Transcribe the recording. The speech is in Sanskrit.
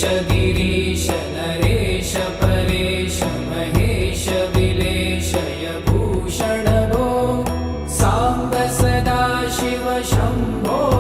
गिरीश नरेश परेश महेश विलेशय भूषण भो साम्ब सदा शिव शम्भो